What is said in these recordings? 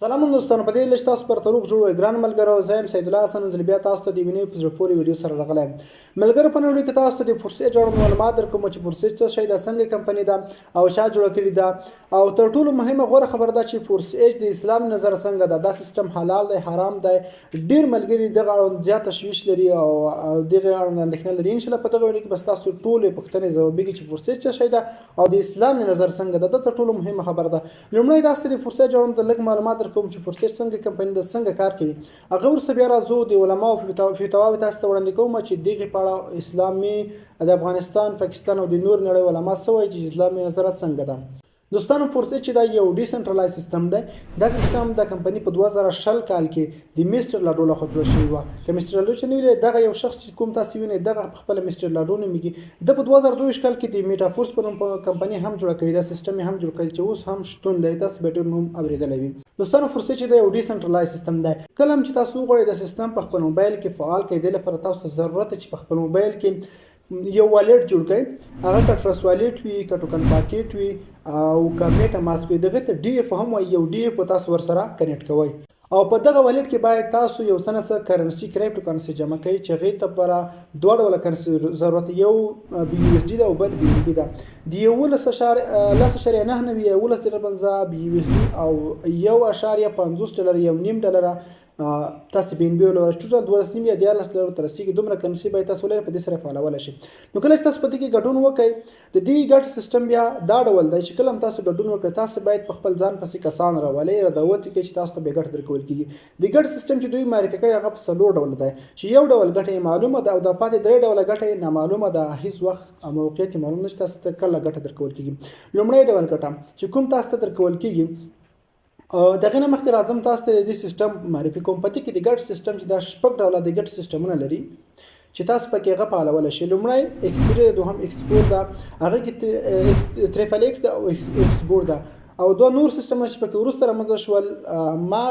سلام دوستانو، په دې لږ تاسو پر تروغ جوړ ګران ملګرو، زه یم سید الله حسن زه بیا تاسو ته د ویني په زړه پورې ویډیو سره راغلی یم. ملګرو، په نن ویډیو کې تاسو ته د فورسیج جوړولو معلومات درکوم چې فورسیج څه شی ده، څنګه کمپنۍ ده او چا جوړه کړې ده، او تر ټولو مهمه غوره خبره ده چې فورسیج د اسلام نظر څنګه ده، دا سیستم حلال دی حرام دی. ډیر ملګري دغه اړوند زیات تشویش لري او دغه اړوند اندېښنه لري. ان شاء الله په دغه ویډیو کې بس تاسو ټولې پوښتنې ځوابیږي چې فورسیج څه شی ده او د اسلام نظر څنګه ده. دا تر ټولو مهمه خبره ده. لومړی تاسو د فورسیج جوړولو د لږ معلومات درکوم چې فورسیج څنګه کمپنۍ د څنګه کار کوي. هغه ورسره بیا راځو د علماو فتواوې تاسو ته وړاندې کوم چې دغه په اړه اسلامي د افغانستان، پاکستان او د نور نړۍ علما څه وایي چې اسلامي نظریات څنګه ده. دوستانو، فورسیج چې دا یو ډیسنټرلایز سیستم دی. دا سیستم د کمپنۍ په 2020 کال کې د میسټر لاډو لخوا جوړ شوی و. که میسټر لاډو چې نو دغه یو شخص چې کوم تاسو وینئ دغه خپل میسټر لاډو نومیږي. د په 2022 کال کې د میټافورس په نوم کمپنۍ هم جوړه کړې ده، سیستم هم جوړ کړی چې اوس هم شتون لري. تاسو به ډېر نوم اورېدلی وي. دوستانو، فورسیج چې دا یو ډیسنټرلایز سیستم دی. کله هم چې تاسو وغواړئ د سیستم په خپل موبایل کې فعال کړئ، د لپاره تاسو ته ضرورت چې په خپل موبایل کې یو والټ جوړ کړئ. هغه که ټرس والټ وي، که ټوکن پاکټ وي او که میټا ماسک وي، دغه ته ډي اف هم وایي. یو ډي اف تاسو ورسره کنیکټ کوئ او په دغه والټ کې باید تاسو یو څه نه څه کرنسي کرپټو کرنسي جمع کوئ چې هغې ته لپاره دوه ډوله کرنسي ضرورت، یو بي یو اس ډي ده او بل بي ان بي ده. د 11.99 $11.50 بي یو اس ډي او 1.50 $1 یو نیم ډالره تاسو بي ان بي ولرئ. ټوټل 12.5 یا 14 ډالرو ته رسیږي. دومره کرنسي باید تاسو ولرئ، په دې سره فعالولی شئ. نو کله چې تاسو په دې کې ګډون وکړئ، د دې ګډ سیستم بیا دا ډول دی چې کله هم تاسو ګډون وکړئ، تاسو باید په خپل ځان پسې کسان راولئ، دعوت وکړئ چې تاسو ته به ګټه درکول کېږي. د ګډ سیستم چې دوی معرفي کړی هغه په 4 ډوله دی، چې یو ډول ګټه یې معلومه ده او د پاتې 3 ډوله ګټه یې نامعلومه ده. هیڅ وخت او موقعیت یې معلوم نه چې تاسو ته کله ګټه درکول کېږي. لومړی ډول ګټه چې کوم تاسو ته درکول کېږي، دغه نه مخکې راځم تاسو ته د دې سیستم معرفي کوم. په دې کې د ګډ سیستم چې دا 6 ډوله د ګډ سیستمونه لري چې تاسو پکې هغه فعالولی شئ. لومړی ایکسپورت ده، دوهم ایکسپورت ده، هغه کې تریفل ایکس ده او ایکسپورت ده، او دوه نور سیستمونه چې پکې وروسته رامنځته شول، ما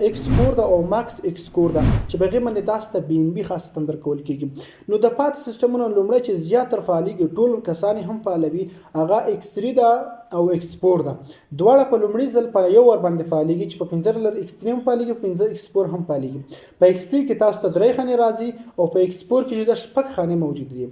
ایکسکور ده او ماکس ایکسکور ده، چې په هغې باندې تاسو ته بي ان بي خاصتا درکول کېږي. نو د پاتې سیستمونو لومړی چې زیاتره فعالېږي، ټول کسان هم فعالوي، هغه ایکس3 ده او ایکسپور ده. دواړه په لومړي ځل په یو ور باندې فعالېږي چې په 15 ډالر ایکس3 هم فعالېږي، په 15 ایکسپور هم فعالېږي. په ایکس3 کې تاسو ته 3 خانې راځي او په ایکسپور کې د 6 خانې موجود دي.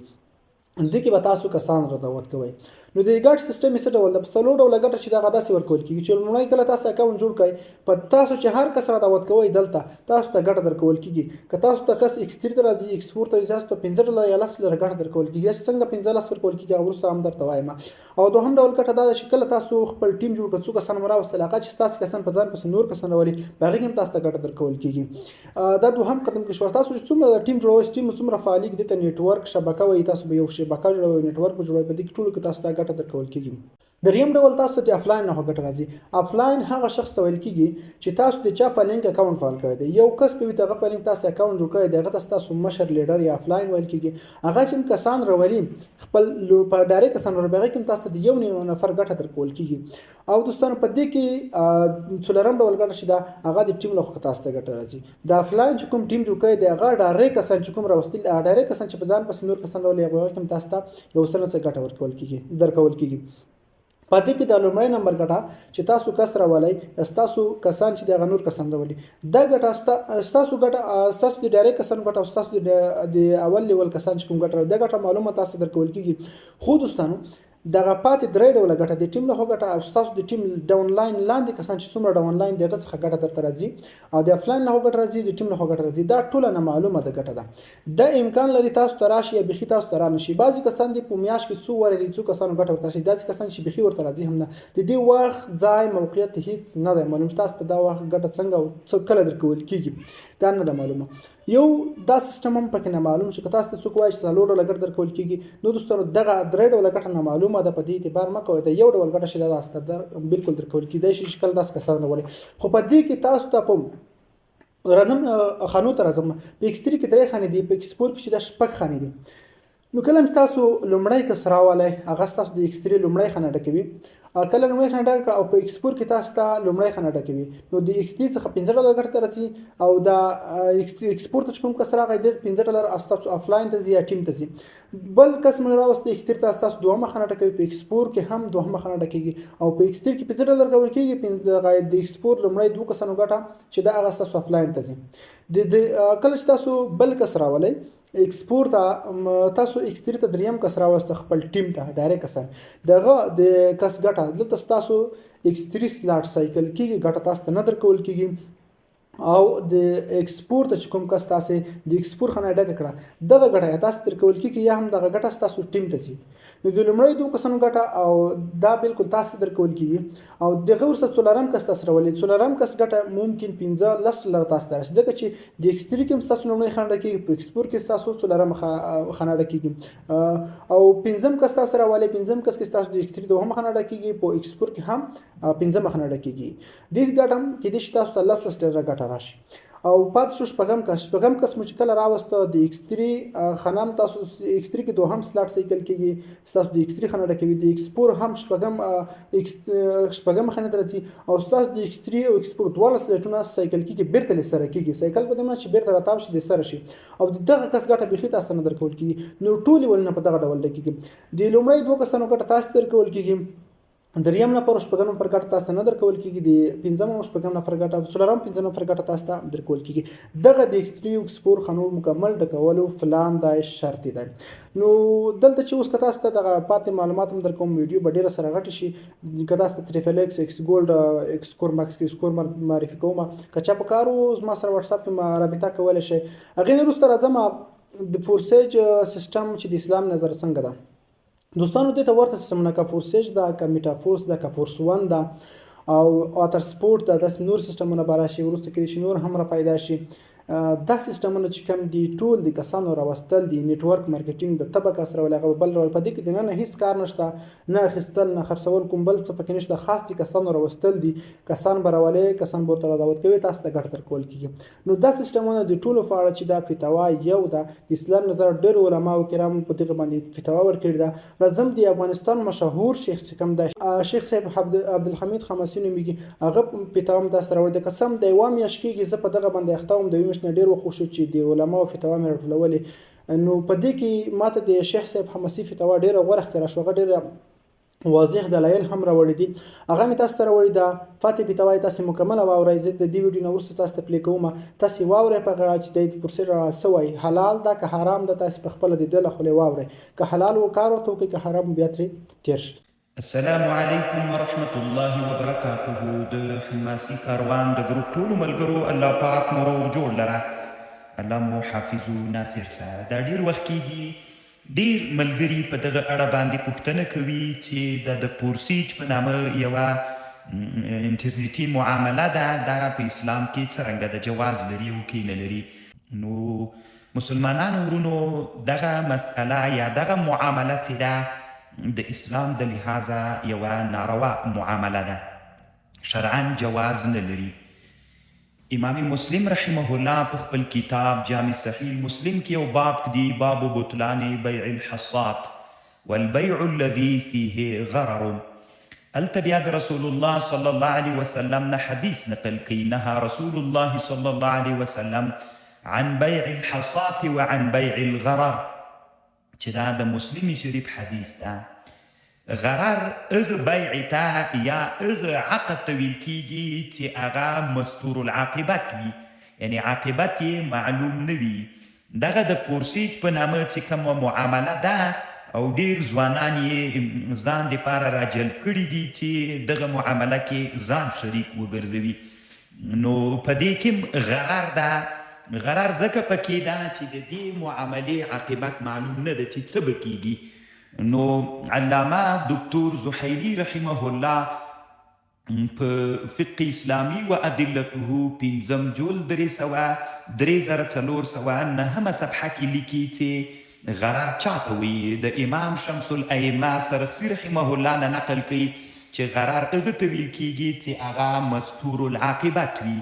دې کې به تاسو کسان را دعوت کوئ. نو د ګډ سیستم یې څه ډول ده؟ په 4 ډوله ګټه چې دغه داسې ورکول کېږي چې لومړی کله تاسو اکاونټ جوړ کړئ، په تاسو چې هر کس را دعوت کوئ دلته تاسو ته ګټه درکول کېږي. که تاسو ته کس ایکس3 ته راځي، ایکسپورت ته تاسو ته 15 ډالر یا 10 ډالر ګټه درکول کېږي. څنګه 15 ورکول کېږي وروسته هم درته وایم. او دوهم ډول ګټه دا ده چې کله تاسو خپل ټیم جوړ کړئ، څو کسان مو راوستل، هغه چې تاسو کسان په ځان پسې نور کسان راولي، په هغې کې هم تاسو ته ګټه درکول کېږي. دا دوهم قدم کې شو. تاسو چې څومره ټیم جوړوئ، ټیم څومره فعالېږي، دې ته نیټورک شبکه وایي. تاسو به یو شبکه جوړوئ، نیټورک به جوړوئ، په دې کې ټولو کې تاسو ته ګټه درکول کېږي. دریم ډول تاسو ته افلاین نه ګټه راځي. افلاین هغه شخص ته ویل کېږي چې تاسو د چا په لینک اکاونټ فعال کړی دی. یو کس په دغه په لینک تاسو اکاونټ جوړ کړی دی، هغه تاسو مشر لیډر یا افلاین ویل کېږي. هغه چې کسان راولي خپل په ډایرکټ کسان راولي، هغه کې تاسو ته یو نفر ګټه درکول کېږي. او دوستانو، په دې کې څلورم ډول ګټه چې ده هغه د ټیم لخوا تاسو ته ګټه راځي. د افلاین چې کوم ټیم جوړ کړی دی، هغه ډایرکټ کسان چې کوم راوستل، ډایرکټ کسان چې په ځان پسې نور کسان راولي، هغه کې تاسو ته یو څه نه څه ګټه ورکول کېږي، درکول کېږي. پاتې کې د لومړی نمبر ګټه چې تاسو کس راولئ، ستاسو کسان چې دغه نور کسان راولي، دا ګټه ستاسو ګټه، ستاسو د ډایرکټ کسانو ګټه او ستاسو د اول لیول کسان چې کوم ګټه راولي، دا ګټه معلومه تاسو درکول کېږي. خو دوستانو، دغه پاتې 3 ډوله ګټه د ټیم له ګټه او تاسو د ټیم ډاون لاین لاندې کسان چې څومره ډاون لاین دغه څخه ګټه درته راځي، او د افلاین له ګټه راځي، د ټیم له ګټه راځي. دا ټوله نه معلومه ده ګټه ده. د امکان لري تاسو ته راشي یا بخي تاسو ته رانشي. بعضی کسان د په میاشت کې څو ورې څو کسانو ګټه ورته راشي، داسې کسان چې بخي ورته راځي هم نه. د دې وخت ځای موقعیت هیڅ نه دی معلوم، تاسو ته دا وخت ګټه څنګه او څو کله درکول کېږي دا نه ده معلومه. یو دا سیستم هم پکې نه معلوم شي. که تاسو ته څوک وایي چې 4 ډوله ګټه درکول کېږي، نو دوستانو دغه 3 ډوله ګټه نه معلومه ده. په دې اعتبار مه کوئ. د یو ډول ګټه چې دا تاسو بالکل درکول کېدای شي چې کله داسې کسان راولي. خو په دې کې تاسو ته په رقم خانو ته راځم. په ایکس3 کې 3 خانې دي، په ایکسپور کې دا 6 خانې دي. نو کله چې تاسو لومړی کس راولئ، هغه تاسو د ایکس3 لومړی خانه ډکوي کله لومړی خانه ډکه کړه او په ایکسپور کې تاسو ته لومړی خانه ډکوي نو د ایکس ډي څخه $15 ګټه راځي او دا ایکسپور ته کوم کس راغی د $15 تاسو افلاین ته ځي یا ټیم ته ځي بل کس موږ راوست ایکس ډي تاسو دوهمه خانه ډکوي په ایکسپور کې هم دوهمه خانه ډکېږي او په ایکس ډي کې $15 کول کېږي د ایکسپور لومړی دوه کسانو ګټه چې دا هغه تاسو افلاین ته ځي کله چې تاسو بل کس راولئ ایکسپور ته تاسو ایکسټری ته دریم کس راوست خپل ټیم ته ډایرکټ کسان دغه د کس ګټه دلته تاسو ایکسټری سلاټ سایکل کېږي ګټه تاسو ته نه درکول کېږي او د ایکسپورت چې کوم کس تاسو د ایکسپور خانه ډکه کړه دغه ګټه تاسو ترکول کیږي یا هم دغه ګټه تاسو ټیم ته ځي نو د لومړی دوه کسانو ګټه او دا بالکل تاسو درکول کیږي او دغه ورسره څلورم کس تاسو راولي څلورم کس ګټه ممکن $15 تاسو ته راشي ځکه چې د ایکسټری کې تاسو لومړی خانه ډکېږي په ایکسپور کې تاسو څلورم خانه ډکېږي او پنځم کس تاسو راولي پنځم کس کې تاسو د ایکسټری دوهم خانه ډکېږي په ایکسپور کې هم پنځم خانه ډکېږي د ګټم کې د تاسو ته $10 ګټه راشي او پات شو شپږم کس مو چې کله راوسته د ایکسټری خنم تاسو ایکسټری کې دوهم سلاټ سایکل کېږي تاسو د ایکسټری خانه ډکوي د ایکسپور هم شپږم خانه درځي او تاسو د ایکسټری او ایکسپور دواړه سلاټونه سایکل کېږي بیرته لسره کېږي سایکل په دې معنی چې بیرته راتاو شي د سره شي او دغه کس ګټه بيخي تاسو نه درکول کېږي نو ټول ولنه په دغه ډول کېږي د لومړی دوه کسانو ګټه تاسو درکول کېږي دریم نفر شپږم نفر ګټه تاسو ته نه درکول کېږي د پنځم او شپږم نفر ګټه څلورم پنځم نفر ګټه تاسو ته درکول کېږي دغه د ایکسټری ایکسپور خانو مکمل ډکولو فلان د شرط دی نو دلته چې اوس کتا ست دغه پاتې معلومات هم درکوم ویډیو به ډیره سره غټ شي کتا ست تریفل ایکس ایکس ګولډ ایکس کور ماکس ایکس کور معرفي کوم کچا په کارو ما سره واتس اپ کې رابطه کولای شي اغه نه روسته راځم د فورسیج سیستم چې د اسلام نظر څنګه ده دوستانو دې ته ورته سیستمونه کا فورسیج دا کا میټا فورس دا کا فورس 1 دا او واتر سپورت دا د نور سیستمونه براشي ورسته کې شي نور هم را پیدا شي دا سیستمونه چې کوم دي ټول د کسانو راوستل دي نتورک مارکیټینګ د طبقه سره ولغه بل ول په دې کې نه هیڅ کار نشته نه خستل نه خرڅول کوم بل څه پکې نشته خاص دي کسانو راوستل دي کسان برولې کسان بوتل دعوت کوي تاسو ته ګټ تر کول کیږي نو دا سیستمونه د ټولو فعال چې دا فتوا یو دا اسلام نظر ډېر علما او کرام په دې باندې فتوا ورکړي دا لازم دی افغانستان مشهور شیخ چې کوم دا شیخ صاحب عبدالحمید خماسي نوميږي هغه فتوا هم تاسو راوړي د قسم د یوام یشکیږي ز په دغه باندې اختاوم د نه ډیر وخوشو چې د علماء فتوا مې راټولولې نو په دې کې ماته د شیخ صاحب حماسي فتوا ډیره غوړه ښکاره شوه ډیره واضح دلایل هم راوړي دي هغه مې تاسو ته راوړي دا فاتح فتوا تاسو مکمل واورئ زه د دې ویډیو نو ورسره تاسو ته پلی کوم تاسو واورئ په غاړه چې د پروسیجر سوی حلال دا که حرام دا تاسو په خپل د دله خو واورئ که حلال وکړو ته که حرام بیا تر تیر شي السلام علیکم ورحمت الله وبرکاته د حماسي کاروان د ګروپ ټولو ملګرو الله پاک مو روغ جوړ لره الله مو حافظ ناصر سره دا ډیر وخت کېږي ډیر ملګري په دغه اړه باندې پوښتنه کوي چې د پورسیج په نامه یوه انټرنیټي معامله ده دا په اسلام کې څرنګه د جواز لري او کې نه لري نو مسلمانانو ورونو دغه مسئله یا دغه معامله چې ده د اسلام د لحاظه یوه ناروا معامله ده شرعا جواز نه لري امام مسلم رحمه الله په خپل کتاب جامع صحیح مسلم کې یو باب دی باب بطلان بیع الحصات والبيع الذي فيه غرر التبيا رسول الله صلى الله عليه وسلم نه حدیث نقل کوي نهى رسول الله صلى الله عليه وسلم عن بيع الحصات وعن بيع الغرر چې دا د مسلم شریف حدیث ده غرر اغه بیع ته یا اغه عقد ته ویل کیږي چې هغه مستور العاقبت وي یعنی عاقبت یې معلوم نه وي دغه د پورسیج په نامه چې کومه معامله ده او ډیر ځوانان یې ځان دپاره راجلب کړي دي چې دغه معامله کې ځان شریک وګرځوي نو په دې کې غرر ده غرر ځکه پکې ده چې د دې معاملې عاقبت معلوم نه ده چې څه به کیږي نو علامه دکتور زحیلی رحمه الله په فقه اسلامي و ادلته پنځم جلد 3409 صفحه کې لیکي چې غرر چاته وي د امام شمس الائمه سرخسی رحمه الله نه نقل کوي چې غرر هغه ته ویل کیږي چې هغه مستور العاقبت وي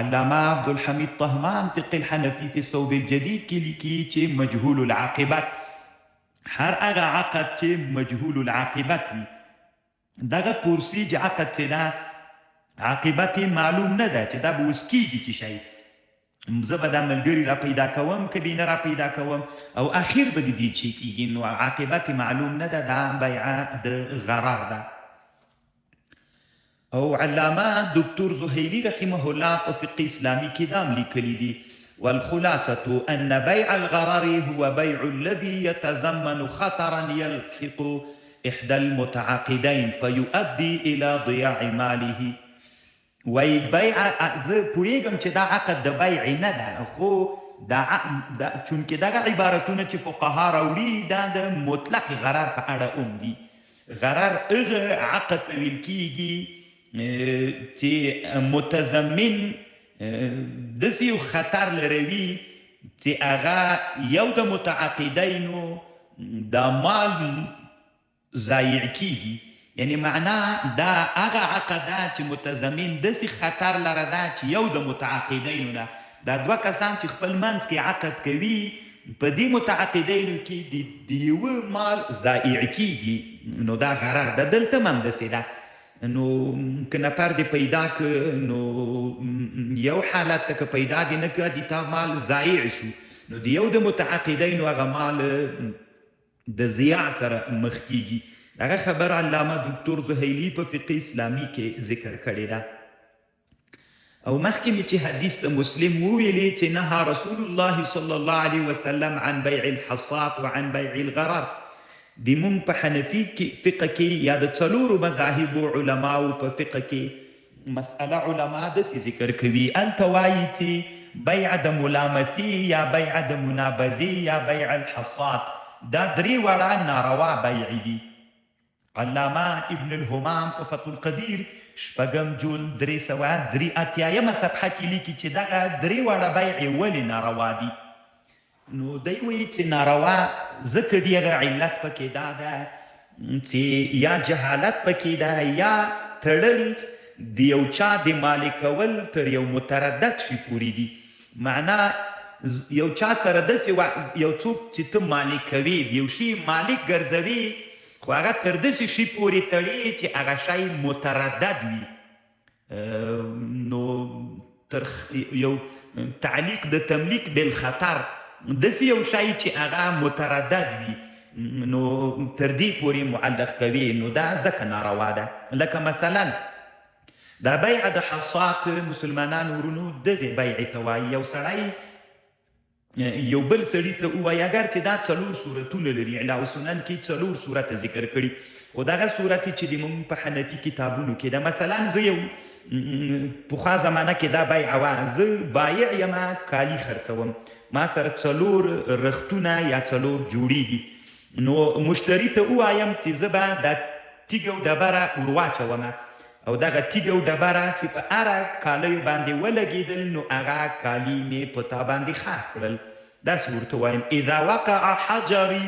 علامه عبدالحمید طهمان فقه الحنفی فی الصوب الجدید کې لیکي چې مجهول العاقبت هر هغه عقد چې مجهول العاقبت وي دغه پرسیج عقد چې دا عاقبت معلوم نه ده چې دا به اوس کېږي چې شی زه به دا ملګري را پیدا کوم که بینه را پیدا کوم او اخر به د دې چې کېږي نو عاقبت معلوم نه ده دا بیعه د غرار ده. او علامه دکتور زهیری رحمه الله په فقه اسلامي کې دام لیکلی دي والخلاصة أن بيع الغرر هو بيع الذي يتزمن خطرا يلحق إحدى المتعاقدين فيؤدي إلى ضياع ماله. وی بیع زه پوهیږم چې دا عقد د بیع نه ده خو چونکې دغه عبارتونه چې فقها راوړي دا د مطلق غرر په اړه هم دي. غرر هغه عقد ته ویل کېږي چې متضمن داسې یو خطر لروي چې هغه یو د متعاقدینو دا مال ضایع کېږي. یعنی معنا دا هغه عقد ده چې متضمن داسې خطر لره ده چې یو د متعاقدینو نه دا دوه کسان چې خپل منځ کې عقد کوي په دې متعاقدینو کې د یوه مال ضایع کېږي نو دا غرر ده. دلته هم همداسې ده. نو که نفر دې پیدا که نو یو حالت ته که پیدا دې نه که د تا مال ضایع شو نو د یو د متعاقدینو هغه مال د ضیاع سره مخ کېږي. هغه خبر علامه دکتور زهیلی په فقه اسلامي کې ذکر کړې ده. او مخکې مې چې حدیث د مسلم وویلې چې نهى رسول الله صلی الله علیه وسلم عن بیع الحصات وعن بیع الغرر. د مونږ په حنفي فقه کې یا د څلورو مذاهبو علماو په فقه کې مسأله علما داسې ذکر کوي هلته وایي چې بیع د ملامسي یا بیع د منابذې یا بیع الحصات دا درې واړه ناروا بیع دي. علامه ابن الهمام په فتح القدیر شپږم جلد 383 صفحه کې لیکي چې دغه درې واړه بیع ولې ناروا دي. نو دی وایي چې ناروا ځکه د هغه علت پکې دا ده چې یا جهالت پکې ده یا تړل د یو چا د مالکول تر یو متردد شي پورې دي. معنا یو چا سره داسې یو څوک چې ته مالکوي د یو شي مالک ګرځوي خو هغه تر داسې شي پورې تړي چې هغه شی متردد وي. نو تر یو تعلیق د تملیک بالخطر داسې یو شی چې هغه متردد وي نو تر دې پورې معلق کوي نو دا ځکه ناروا ده. لکه مثلا دا بیع د حصات مسلمانانو ورونو دغې بیعې ته وایي. یو سړی یو بل سړي ته ووایي اگر چې دا 4 صورتونه لري اعلاء سنن کې 4 صورته ذکر کړي خو دغه صورت چې د موږ په حنفي کتابونو کې ده مثلا زه یو پخوا زمانه کې دا بیع وه زه بایع یمه کالي خرڅوم ما سره 4 رختونه یا 4 جوړې دي نو مشتري ته ووایم چې زه به دا تیږه او ډبره ور واچومه او دغه تیږه او ډبره چې په هره کالیو باندې ولګېدل نو هغه کالي مې په تا باندې خرڅ کړل. داسې ورته وایم اذا وقع حجري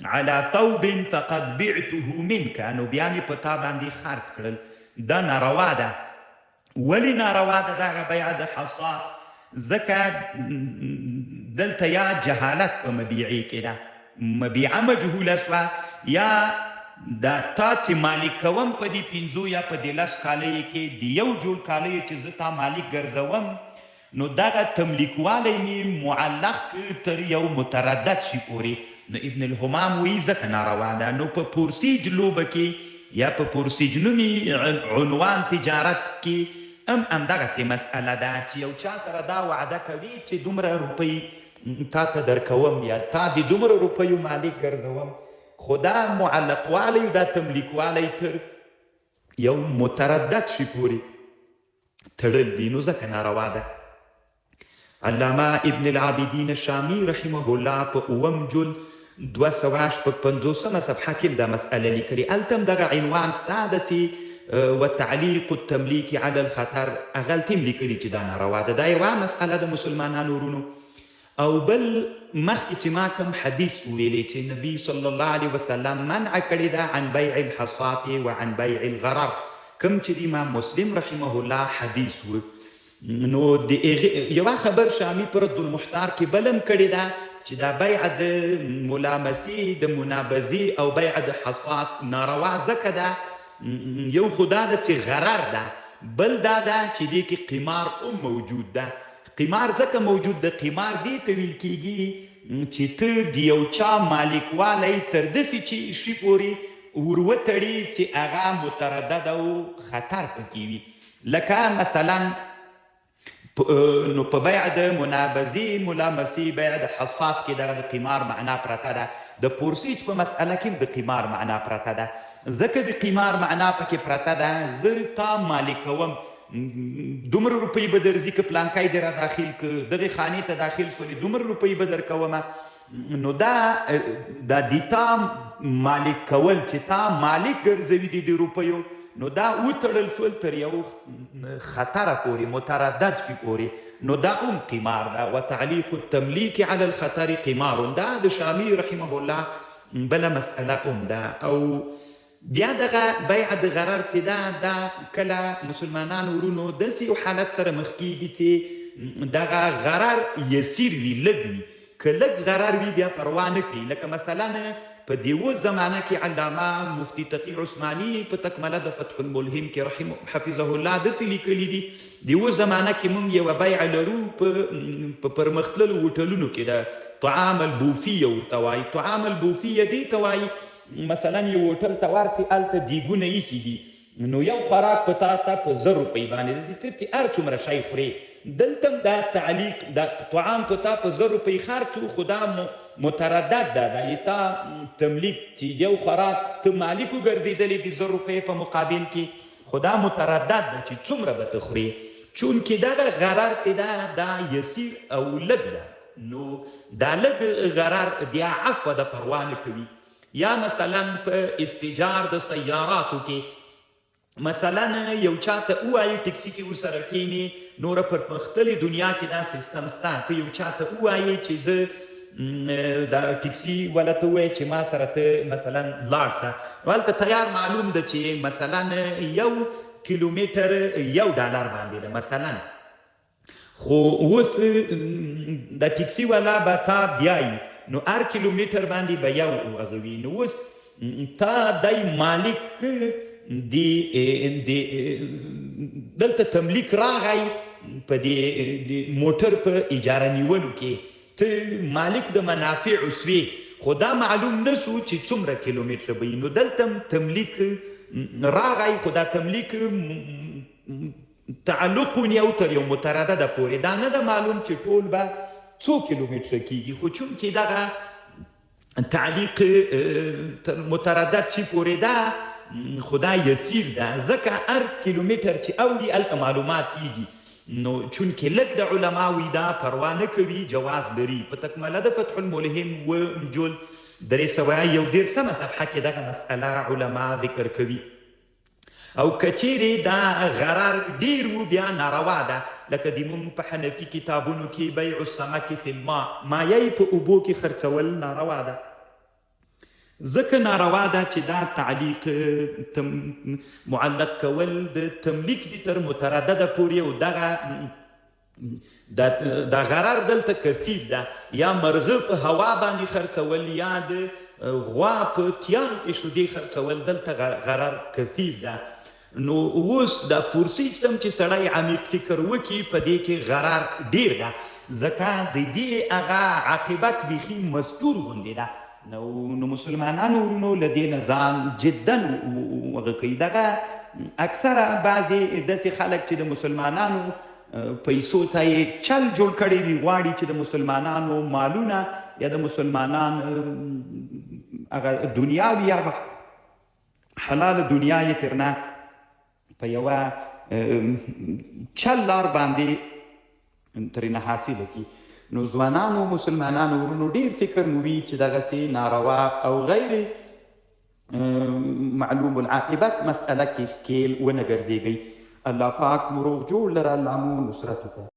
على ثوب فقد بعته منك نو بیا مې په تا باندې خرڅ کړل. دا ناروا ده. ولې ناروا ده دغه بیع د حصات؟ ځکه دلته یا جهالت په مبیعې کې ده مبیعه مجهوله سوه یا دا تا چې مالک کوم په دې 5 یا په دې 10 کالیو کې د یو جوړ کالیو چې زه تا مالک ګرځوم نو دغه تملیکوالی مې معلق تر یو متردد شي پورې. نو ابن الهمام وایي ځکه ناروا ده. نو په پرسیج لوبه کې یا په پرسیج نومي عنوان تجارت کې همدغسې مسئله ده چې یو چا سره دا وعده کوي چې دومره روپۍ تا ته درکوم یا تا د دومره روپیو مالک ګرځوم خو دا معلقوالی دا تملیکوالی تر یو متردد شي پورې تړل دي نو ځکه ناروا ده. علامه ابن العابدین الشامی رحمه الله په 9 جلد 255 صفحه کې دا مسئله لیکلې. هلته هم دغه عنوان ستا ده چې وتعلیق التملیک علی الخطر هغه هلته هم لیکلي چې دا ناروا ده. دا یوه مسئله د مسلمانانو ورونو. او بل مخکې چې ما کوم حدیث وویلی چې نبی صلی الله علیه وسلم منع کړې ده عن بیع الحصات وعن بیع الغرر کوم چې د امام مسلم رحمه الله حدیث و نو د یوه خبر شامی پر رد المحتار کې بلم کړې ده چې دا بیع د ملامسي د منابذې او بیع د حصات ناروا ځکه ده یو خو دا ده چې غرر ده، بل دا ده چې دې کې قمار هم موجود ده. قمار ځکه موجود ده، قمار دې ته ویل کېږي چې ته د یو چا مالکوالی تر داسې چې شي پورې وروتړي چې هغه متردد او خطر پکې وي. لکه مثلا نو په بیع د منابزې ملامسې بیع د حصات کې دغه د قمار معنا پرته ده. د پورسیج په مسئله کې د قمار معنا پرته ده. ځکه د قمار معنا پکې پرته ده، زه تا مالکوم، دومره روپۍ به درځي که پلانکی دې را داخل که دغې خانې ته داخل شولې دومره روپۍ به درکومه. نو دا د تا مالک کول چې تا مالک ګرځوي د دې روپیو، نو دا وتړل شول تر یو خطره پورې، متردد شي پورې، نو دا هم قمار ده. وتعلیق التملیک علی الخطر قمار، دا د شامی رحمه الله بله مسئله هم ده. او بیا دغه بیع د غرر چې ده، دا کله مسلمانانو ورونو داسې یو حالت سره مخ کېږي چې دغه غرر یسیر وي، لږ وي. که لږ غرر وي بیا پروا نه کوي. لکه مثلا په دیو زمانه کې علامه مفتی تقی عثماني په تکمله د فتح الملهم کې حفظه الله داسې لیکلي دي، دیو زمانه کې موږ یوه بیعه لرو په پرمختللو هوټلونو کې ده، طعام البوفیه ورته وایي. طعام البوفیه دې ته وایي مثلا یو هوټل ته ورسې هلته دیګونه ایښي دي، نو یو خوراک په تا ته په 1000 روپۍ باندې ته هر څومره شی خورې. دلته هم دا تعلیق دا طعام په تا په 1000 روپۍ خرڅ و، خو دا متردد ده، دا یې تا تملیک چې یو خوراک ته مالک وګرځېدلې د 1000 روپۍ په مقابل کې، خو دا متردد ده چې څومره به ته خورې. چونکې دغه غرر چې ده دا یسیر او لږ ده، نو دا لږ غرر بیا عفوه ده، پروا نه کوي. یا مثلا په استیجار د سیاراتو کې مثلا یو چاته ووایي ټکسي کې ورسره کښېنې، نوره پرمختلې دنیا کې دا سیستم سته، ته یو چاته ووایي چې زه دا ټکسي والا ته ووایي چې ما سره ته مثلا لاړ شه، نو هلته تیار معلوم ده چې مثلا 1 کیلومتر $1 باندې ده مثلا. خو اوس د ټکسي والا به تا بیایي، نو هر کیلومتر باندې به یو هغه وي. نو اوس تا دی مالک دلته تملیک راغی په دې موټر په اجاره نیولو کې، ته مالک د منافعو سوې، خو دا معلوم نه سو چې څومره کیلومتره به وي. نو دلته تملیک راغی، خو دا تملیک تعلق ونیو تر یو متردده پورې، دا نه ده معلوم چې ټول به څو کیلومتره کېږي. خو چونکې دغه تعلیق متردد شي پورې ده، خدا یسیر ده، ځکه هر کیلومتر چې اوړي هلته معلومات کېږي. نو چونکې لږ د علماوي دا پروا نه کوي، جواز لري. په تکمله د فتح الملهم و جل 311 صفحه کې دغه مسئله علما ذکر کوي. او کچیرې دا غرر ډیر و بیا ناروا ده، لکه د مونږ په حنفي کتابونو کې بیع السمک فی الماء، مایه په اوبو کې خرڅول ناروا ده. ځکه ناروا ده چې دا تعلیق معلق کول د تملیک دي تر متردده پورې، او دغه دا غرر دلته کثیر ده. یا مرغه په هوا باندې خرڅول، یا د غوا په تیانو کې شودې خرڅول، دلته غرر کثیر ده. نو اوس د فورسیج تم چې سړی عمیق فکر وکړي، په دې کې غرر ډیر ده، ځکه د دې هغه عاقبت بیخي مستور غوندې ده. نو مسلمانانو ورونو له دې نه ځان جدا هغه کوي. دغه اکثره بعضې داسې خلک چې د مسلمانانو پیسو ته یې چل جوړ کړی وي، غواړي چې د مسلمانانو مالونه یا د مسلمانانو هغه دنیا وي، هغه حلاله دنیا یې ترنه په یوه چل لار باندې ترېنه حاصله کړي. نو ځوانانو مسلمانانو ورونو ډېر فکر مو وي چې دغسې ناروا او غیر معلوم العاقبت مسئله کې ښکیل ونه ګرځېږئ. الله پاک مو روغ جوړ لره، الله مو نصرت وکړه.